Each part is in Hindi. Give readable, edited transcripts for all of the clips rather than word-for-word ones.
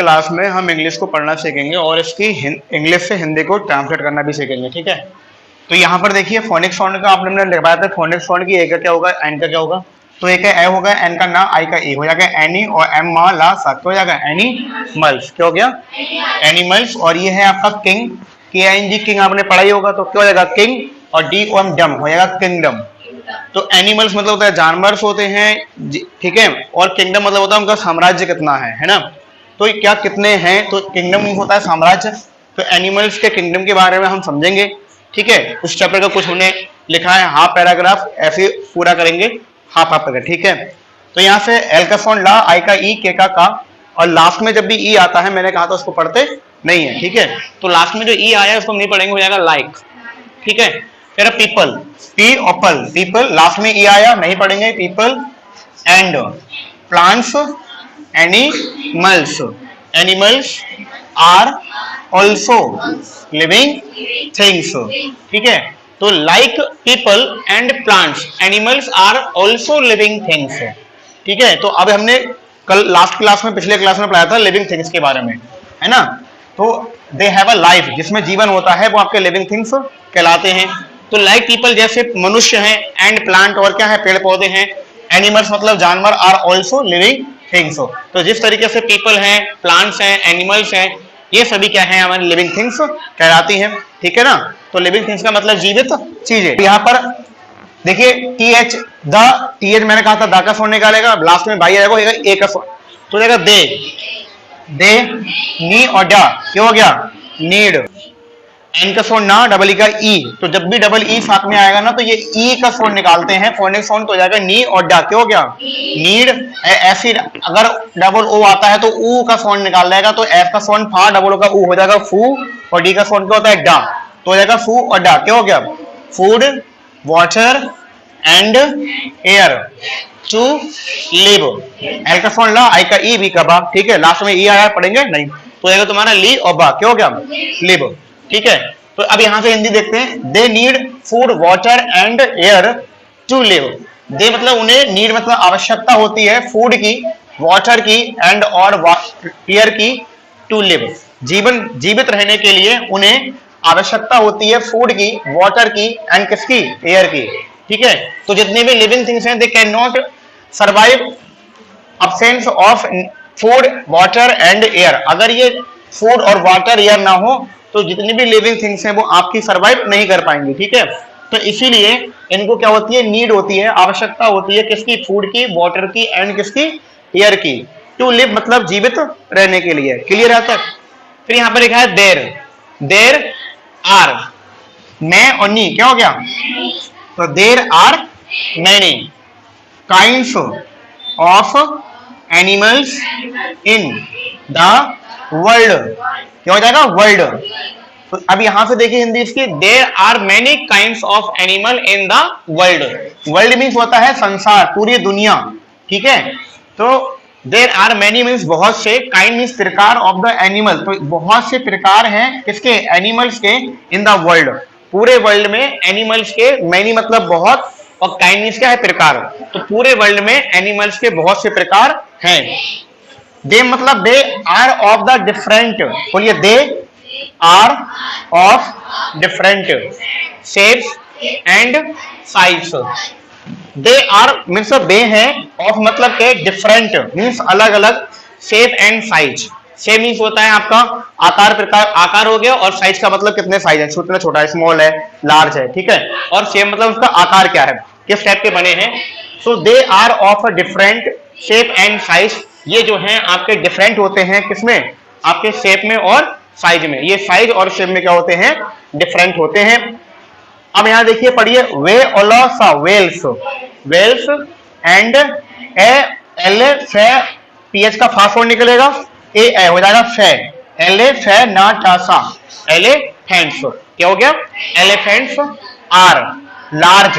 क्लास में हम इंग्लिश को पढ़ना सीखेंगे और इसकी इंग्लिश से हिंदी को ट्रांसलेट करना भी सीखेंगे, ठीक है। तो यहाँ पर देखिए फोनिक साउंड का आपने बताया था, फोनिक साउंड की ए का क्या होगा, एन का क्या होगा। तो एक है ए होगा, एन का ना, आई का ए हो जाएगा एनी, और एम मा ला सा क्या हो जाएगा एनिमल्स, क्या हो गया एनिमल्स। और ये है आपका किंग, KING किंग आपने पढ़ा ही होगा, तो क्या हो जाएगा किंग, और डी ओ एम डम हो जाएगा किंगडम। तो एनिमल्स मतलब होता है जानवर होते हैं, ठीक है, और किंगडम मतलब होता है उनका साम्राज्य कितना है ना। तो क्या कितने हैं, तो किंगडम होता है साम्राज्य। तो एनिमल्स के किंगडम के बारे में हम समझेंगे, ठीक है। उस चैप्टर का कुछ हमने लिखा है हाफ पैराग्राफ, ऐसे पूरा करेंगे हाफ हाफ करके, ठीक है। तो यहाँ से एल का साउंड ला, आई का ई, के का, और लास्ट में जब भी ई आता है मैंने कहा था उसको पढ़ते नहीं है, ठीक है। तो लास्ट में जो ई आया है उसको नहीं पढ़ेंगे, हो जाएगा लाइक, ठीक है। फिर पीपल, पी ओपल, पीपल लास्ट में ई आया नहीं पढ़ेंगे, people. And plants, animals, animals are also living things, ठीक है। तो like people and plants, animals are also living things, ठीक है। तो अब हमने कल लास्ट क्लास में, पिछले क्लास में पढ़ाया था लिविंग थिंग्स के बारे में, है ना। तो दे हैव अ लाइफ, जिसमें जीवन होता है वो आपके लिविंग थिंग्स कहलाते हैं। तो लाइक पीपल जैसे मनुष्य हैं, एंड प्लांट और क्या है पेड़ पौधे हैं, एनिमल्स मतलब जानवर, आर ऑल्सो लिविंग थिंग्स। तो जिस तरीके से पीपल हैं, प्लांट्स हैं, एनिमल्स हैं, ये सभी क्या है हमारी लिविंग थिंग्स कहलाती हैं, ठीक है ना। तो लिविंग थिंग्स का मतलब जीवित चीजें। यहाँ पर देखिए TH, द TH मैंने कहा था दा का साउंड निकालेगा, लास्ट में भाई आएगा ए का साउंड, तो जाएगा दे नी और डा, क्या हो गया नीड। एन का साउंड ना, डबल ई का ई, तो जब भी डबल ई साथ में आएगा ना तो ये ई का साउंड निकालते हैं, फोनिक साउंड तो हो जाएगा नी और डा, क्या हो गया नीड। ऐसी अगर डबल ओ आता है तो ऊ का साउंड निकाल जाएगा, तो एफ का साउंड फा, डबल ओ का ऊ हो जाएगा फू, और डी का साउंड क्या होता है डा, तो हो जाएगा फू और डा, क्या हो गया food, water and air to live. L का साउंड ला, आई का ई, बी का बा, ठीक है। लास्ट में ई आया पढ़ेंगे नहीं, तो जाएगा तुम्हारा ली और बा, क्या हो गया लिव, ठीक है। तो अब यहां से हिंदी देखते हैं। They need food, water and air to live. They मतलब उन्हें, नीड मतलब आवश्यकता होती है फूड की, वाटर की एंड और एयर की, टू लिव जीवन जीवित रहने के लिए उन्हें आवश्यकता होती है फूड की, वाटर की एंड किसकी एयर की, ठीक है। तो जितने भी लिविंग थिंग्स हैं they can not survive absence of food, water and air. अगर ये फूड और वाटर एयर ना हो तो जितनी भी लिविंग थिंग्स हैं वो आपकी सर्वाइव नहीं कर पाएंगी, ठीक है। तो इसीलिए इनको क्या होती है नीड होती है, आवश्यकता होती है किसकी फूड की, वाटर की एंड किसकी एयर की, टू लिव मतलब जीवित रहने के लिए, क्लियर है तक। फिर यहां पर लिखा है देर आर, मैं और नी क्या हो गया, तो there are many kinds of animals in the world, क्या हो जाएगा वर्ल्ड। तो अब यहां से देखिए हिंदी इसकी, there are many kinds of animal in the world. World means होता है संसार, पूरी दुनिया, ठीक है। तो देयर आर मेनी मीन्स बहुत से, काइंड मीन्स प्रकार ऑफ द एनिमल, तो बहुत से प्रकार हैं किसके एनिमल्स के, इन द वर्ल्ड पूरे वर्ल्ड में एनिमल्स के, मेनी मतलब बहुत, और काइंड मीन्स क्या है प्रकार, तो पूरे वर्ल्ड में एनिमल्स के बहुत से प्रकार हैं। दे मतलब they are of the different, बोलिए they are of different shapes and size. They are means they हैं, ऑफ मतलब के, डिफरेंट मीन्स अलग अलग, shape and size. Shape means होता है आपका आकार, प्रकार, आकार हो गया, और साइज का मतलब कितने साइज है, छोटा छोटा है, स्मॉल है, लार्ज है, ठीक है। और शेप मतलब उसका आकार क्या है, किस टाइप के बने हैं। So they are of different shape and size, ये जो हैं आपके डिफरेंट होते हैं किसमें, आपके शेप में और साइज में। ये साइज और शेप में क्या होते हैं, डिफरेंट होते हैं। अब यहां देखिए पढ़िए, वे ओलोसा वेल्स, वेल्स एंड एल फे, पीएच का फास्ट साउंड निकलेगा, ए हो जाएगा फे, एल फे ना टासा, एलिफेंट्स, क्या हो गया एलिफेंट्स आर लार्ज,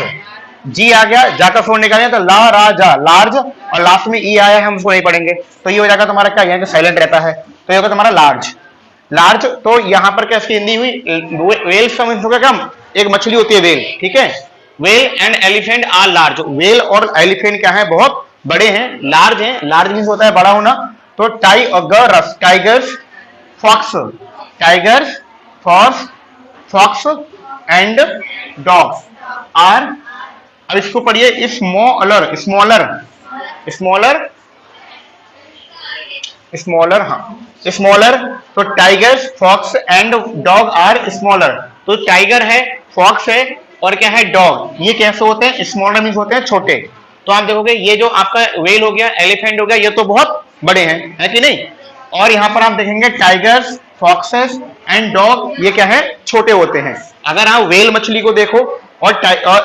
जी आ गया, जा का साउंड निकालें तो ला रा जा लार्ज, और लास्ट में ई आया है हम उसको नहीं पढ़ेंगे, तो ये हो जाएगा तुम्हारा क्या, यहाँ साइलेंट रहता है, तो ये होगा तुम्हारा लार्ज, लार्ज। तो यहाँ पर क्या इसकी हिंदी हुई, वेल्स का मीन्स होगा क्या, एक मछली होती है वेल, ठीक है। Whale and elephant are large, whale और एलिफेंट क्या है बहुत बड़े हैं, लार्ज हैं, लार्ज मीन्स होता है बड़ा होना, तो tigers, fox, tigers, fox and dogs are, अब इसको पढ़िए, स्मॉलर स्मॉलर स्मॉलर स्मॉलर, हाँ स्मॉलर, तो tigers, fox and dog are smaller. तो टाइगर है, फॉक्स है और क्या है, डॉग, ये कैसे होते हैं, स्मॉलर मीन्स होते हैं छोटे। तो आप देखोगे ये जो आपका वेल हो गया, एलिफेंट हो गया, ये तो बहुत बड़े हैं, है कि नहीं। और यहाँ पर आप देखेंगे टाइगर्स, फॉक्सेस एंड डॉग, ये क्या है, छोटे होते हैं। अगर आप वेल मछली को देखो और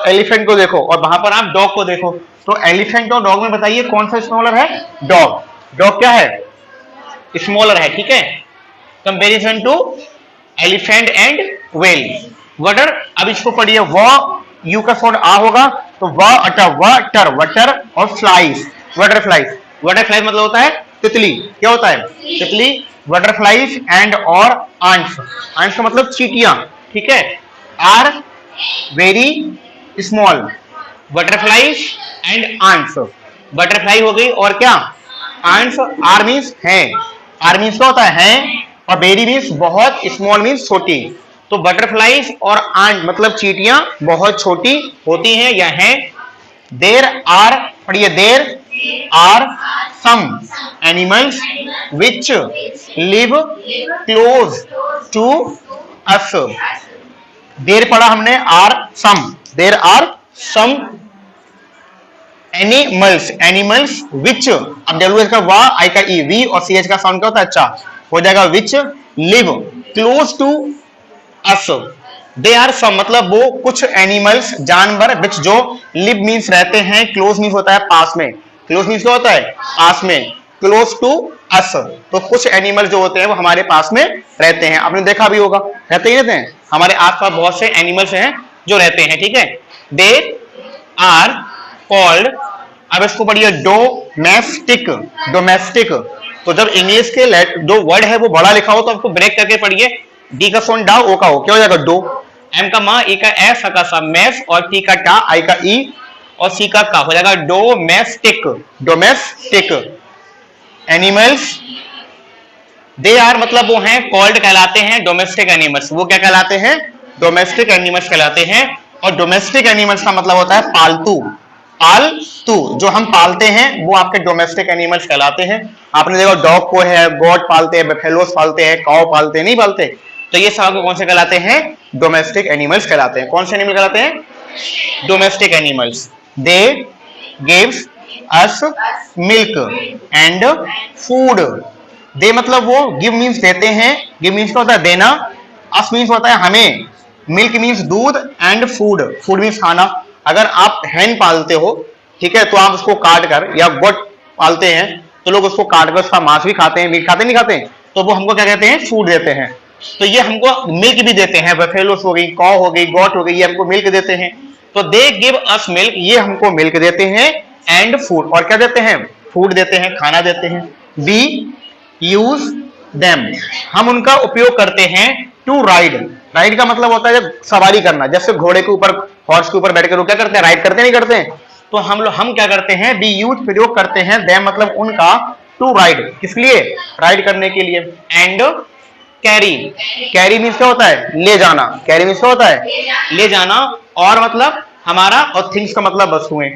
एलिफेंट को देखो और वहां पर आप डॉग को देखो, तो एलिफेंट और डॉग में बताइए कौन सा स्मॉलर है, डॉग। डॉग क्या है, स्मॉलर है, ठीक है। Comparison to elephant and whale. वटर, अब इसको पढ़िए, व यू का साउंड आ होगा, तो वटर और फ्लाइज, बटरफ्लाइज। बटरफ्लाइज मतलब होता है तितली, क्या होता है, तितली, बटरफ्लाइज एंड और आंट्स, आंट्स का मतलब चींटियां, ठीक है, are very small, butterflies and ants, butterfly हो गई और क्या, आंट्स, आर मीन्स है, आर मीन्स क्या होता है, और वेरी मीन्स बहुत, स्मॉल मीन्स छोटी। तो बटरफ्लाइज और आंट मतलब चींटियां बहुत छोटी होती हैं या हैं। देर आर, पढ़िए, there are some animals which live close to us. There पढ़ा हमने, are some, there are some animals, animals which, अब डब्ल्यू का वा, आई का ई, वी और सी एच का साउंड क्या होता है, अच्छा हो जाएगा, which live close to us. They are some मतलब वो कुछ एनिमल्स, जानवर, विच जो, लिव मीन्स रहते हैं, क्लोज मीन्स होता है पास में, क्लोज मीन्स क्या होता है, पास में, क्लोज टू अस, तो कुछ एनिमल्स जो होते हैं वो हमारे पास में रहते हैं। आपने देखा भी होगा, रहते ही रहते हैं, हमारे आसपास बहुत से एनिमल्स हैं जो रहते हैं, ठीक है। दे आर कॉल्ड, अब इसको पढ़िए, डोमेस्टिक, डोमेस्टिक। तो जब इंग्लिश के जो वर्ड है वो बड़ा लिखा हो तो आपको ब्रेक करके पढ़िए, डी का साउंड डा, ओ का हो, क्या हो जाएगा, डो, एम का मा, ई का एस, का सा मैस, और टी का टा, आई का ई और सी का हो जाएगा domestic, domestic animals. They are मतलब वो हैं, कॉल्ड कहलाते हैं, डोमेस्टिक एनिमल्स, वो क्या कहलाते हैं, डोमेस्टिक एनिमल्स कहलाते हैं। और डोमेस्टिक एनिमल्स का मतलब होता है पालतू, पालतू, जो हम पालते हैं वो आपके डोमेस्टिक एनिमल्स कहलाते हैं। आपने देखा डॉग को है, गोट पालते हैं, बफेलोस पालते हैं, काऊ पालते हैं, नहीं पालते, तो ये सब कौन से कहलाते हैं, डोमेस्टिक एनिमल्स कहलाते हैं। कौन से एनिमल कहलाते हैं, domestic animals. They gives us milk and food. They मतलब वो, गिव मीन्स देते हैं, गिव मीन्स क्या होता है, देना, अस मीन्स होता है हमें, मिल्क मीन्स दूध एंड फूड, फूड मीन्स खाना। अगर आप हैन पालते हो, ठीक है, तो आप उसको काट कर, या गोट पालते हैं तो लोग उसको काट कर उसका मांस भी खाते हैं, मीट खाते नहीं खाते, तो वो हमको क्या कहते हैं, फूड देते हैं। तो ये हमको मिल्क भी देते हैं, बफेलोस हो गई, कॉ हो गई, गॉट हो गई, ये हमको मिल्क देते हैं। तो दे गिव अस मिल्क, ये हमको मिल्क देते हैं, एंड फूड, और क्या देते हैं, फूड देते हैं, खाना देते हैं। वी यूज देम, हम उनका उपयोग करते हैं, टू राइड, राइड का मतलब होता है जब सवारी करना, जैसे घोड़े के ऊपर, हॉर्स के ऊपर बैठ कर क्या करते हैं, राइड करते नहीं करते, तो हम क्या करते हैं, बी यूज प्रयोग करते हैं, देम मतलब उनका, टू राइड, किस लिए, राइड करने के लिए। एंड कैरी, कैरी मीन्स क्या होता है, ले जाना, कैरी मीन्स क्या होता है, ले जाना, और मतलब हमारा, और थिंग्स का मतलब वस्तुएं।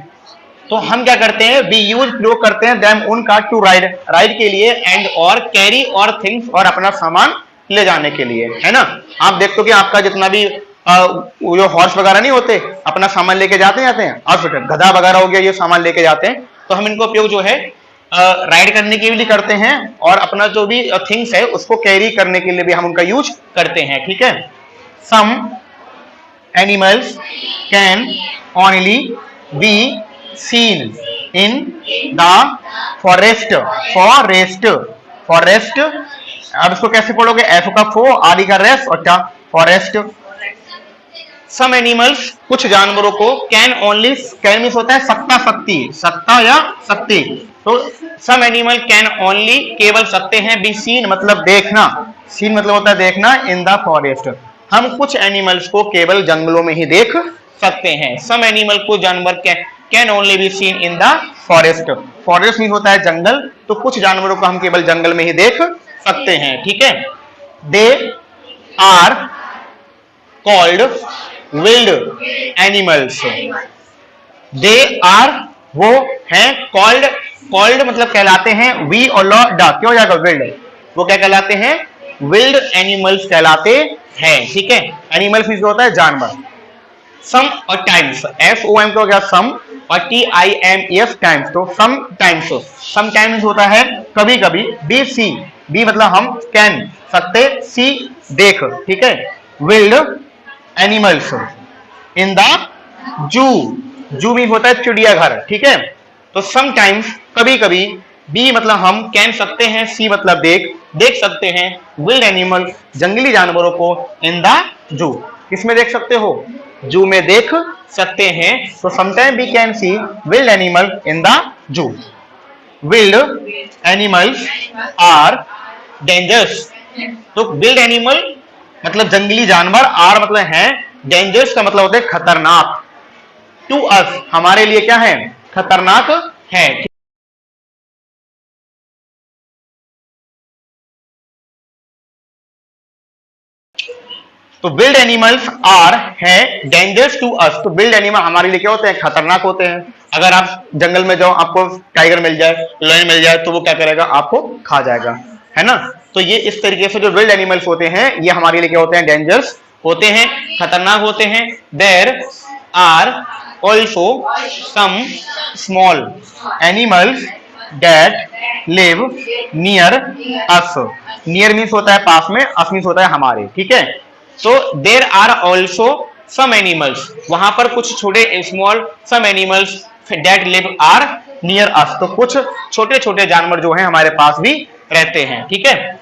तो हम क्या करते हैं, वी यूज प्रयोग करते हैं, देम उनका, टू राइड, राइड के लिए, एंड और कैरी और थिंग्स, और अपना सामान ले जाने के लिए, है ना। आप देखते हो कि आपका जितना भी जो हॉर्स वगैरह नहीं होते, अपना सामान लेके जाते हैं, और गधा वगैरह हो गया, ये सामान लेके जाते हैं, तो हम इनको उपयोग जो है राइड करने के लिए करते हैं, और अपना जो भी थिंग्स है उसको कैरी करने के लिए भी हम उनका यूज करते हैं, ठीक है। Some animals can only be seen in the forest, forest, forest। अब इसको कैसे पढ़ोगे, एफ का फो, आदि का रेस और क्या, फॉरेस्ट। सम एनिमल्स, कुछ जानवरों को, कैन ओनली, कैन मीन्स होता है सत्ता, शक्ति, सत्ता या शक्ति, तो सम एनिमल कैन ओनली, केवल सकते हैं, बी सीन मतलब देखना, सीन मतलब होता है देखना, इन द फॉरेस्ट, हम कुछ एनिमल्स को केवल जंगलों में ही देख सकते हैं। सम एनिमल को जानवर can only be seen in the forest. Forest में होता है जंगल, तो कुछ जानवरों को हम केवल जंगल में ही देख सकते हैं, ठीक है। They are called wild animals. They are वो हैं, कॉल्ड, कॉल्ड मतलब कहलाते हैं, वी और लॉ डा क्यों हो जाएगा विल्ड, वो क्या कहलाते हैं, विल्ड एनिमल्स कहलाते हैं, ठीक है। एनिमल्स मींस होता है जानवर। सम और टाइम्स, एस ओ एम तो हो गया सम, और T I am S times, तो सम टाइम्स, सम टाइम्स होता है कभी कभी। बी सी, बी मतलब हम, कैन सकते, सी देख, ठीक है। विल्ड एनिमल्स इन द जू, जू मीन होता है चिड़ियाघर, ठीक है। तो समटाइम्स कभी कभी, बी मतलब हम, कैन सकते हैं, सी मतलब देख, देख सकते हैं, विल्ड एनिमल जंगली जानवरों को, इन द जू किसमें देख सकते हो, जू में देख सकते हैं। तो sometime we can see wild animal in the zoo. Wild animals are dangerous, तो विल्ड एनिमल मतलब जंगली जानवर, आर मतलब है, डेंजरस का मतलब होता है खतरनाक, टू अस हमारे लिए क्या है, खतरनाक है। तो विल्ड एनिमल्स आर है डेंजरस टू अस, तो विल्ड एनिमल हमारे लिए क्या होते हैं, खतरनाक होते हैं। अगर आप जंगल में जाओ, आपको टाइगर मिल जाए, लायन मिल जाए, तो वो क्या करेगा, आपको खा जाएगा, है ना। तो ये इस तरीके से जो विल्ड एनिमल्स होते हैं, ये हमारे लिए क्या होते हैं, डेंजरस होते हैं, खतरनाक होते हैं। There are also some small animals that live near us, near means होता है पास में, अस मीन्स होता है हमारे, ठीक है। तो there are also some animals, वहां पर कुछ छोटे, small some animals that live are near us, तो कुछ छोटे छोटे जानवर जो हैं हमारे पास भी रहते हैं, ठीक है।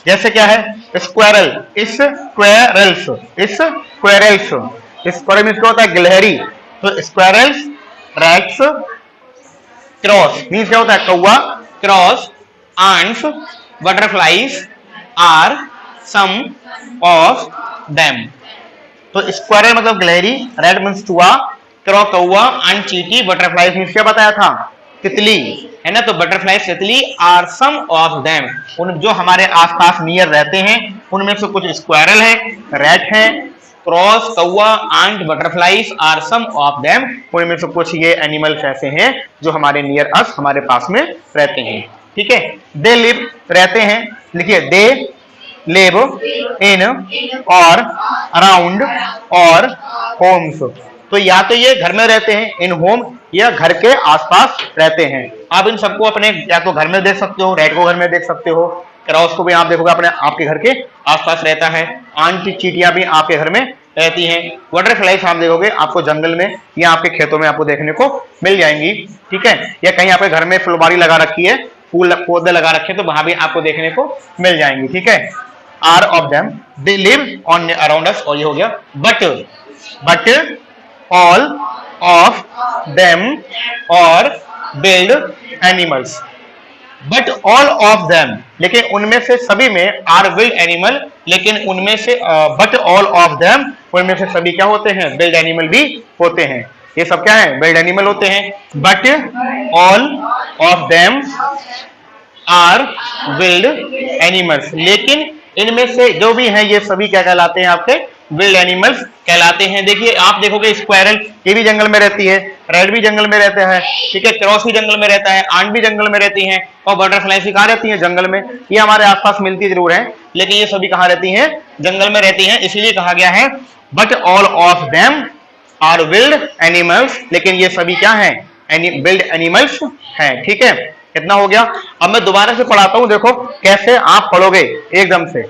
जैसे क्या है, squirrel, squirrels, squirrels, squirrel means क्या होता है, गिलहरी, तो स्क्वायरल्स, रैट्स, क्रॉस मीन्स क्या होता है, कौवा, crows, ants, butterflies are some of them. तो स्क्वायरल मतलब गिलहरी, रैट मीन्स चूहा, क्रॉ कौवा, एंड चींटी, बटरफ्लाइज मीन्स क्या बताया था, तितली, है ना। तो बटरफ्लाइज, तितली, आर सम ऑफ देम, उन जो हमारे आसपास नियर रहते हैं, उनमें से कुछ स्क्वायरल है, रैट है, क्रॉस, कौवा, ant, butterflies are some of them, उनमें से कुछ ये एनिमल्स ऐसे हैं जो हमारे नियर अस, हमारे पास में रहते हैं, ठीक है। दे लिव रहते हैं, लिखिए दे लिव इन और अराउंड और होम्स, तो या तो ये घर में रहते हैं, इन होम, या घर के आसपास रहते हैं। आप इन सबको अपने या तो घर में देख सकते हो, रैट को घर में देख सकते हो, क्रॉस को भी आप देखोगे अपने आपके घर के आसपास रहता है, आंट चींटियां भी आपके घर में रहती हैं, बटरफ्लाइज आप देखोगे आपको जंगल में या आपके खेतों में आपको देखने को मिल जाएंगी, ठीक है। या कहीं आपके घर में फुलवारी लगा रखी है, फूल पौधे लगा रखे, तो वहां भी आपको देखने को मिल जाएंगी, ठीक है। Are of them they live on around us, और ये हो गया बट ऑल ऑफ देम और wild animals, but all of them, लेकिन उनमें से सभी में, आर विल्ड एनिमल, लेकिन उनमें से बट ऑल ऑफ देम, उनमें से सभी क्या होते हैं, विल्ड एनिमल भी होते हैं। ये सब क्या है, विल्ड एनिमल होते हैं। But all of them are wild animals, लेकिन इनमें से जो भी हैं ये सभी क्या कहलाते हैं, आपके विल्ड एनिमल्स कहलाते हैं। देखिए आप देखोगे स्क्वायरल, ये भी जंगल में रहती है, रैट भी जंगल में रहता है, ठीक है, क्रॉस भी जंगल में रहता है, आंट भी जंगल में रहती हैं, और बटरफ्लाइज भी कहाँ रहती हैं, जंगल में। ये हमारे आसपास मिलती जरूर है, लेकिन ये सभी कहाँ रहती हैं, जंगल में रहती हैं, इसलिए कहा गया है but all of them are wild animals, लेकिन ये सभी क्या है, विल्ड एनिमल्स हैं, ठीक है। कितना हो गया। अब मैं दोबारा से पढ़ाता हूं, देखो कैसे आप पढ़ोगे एकदम से।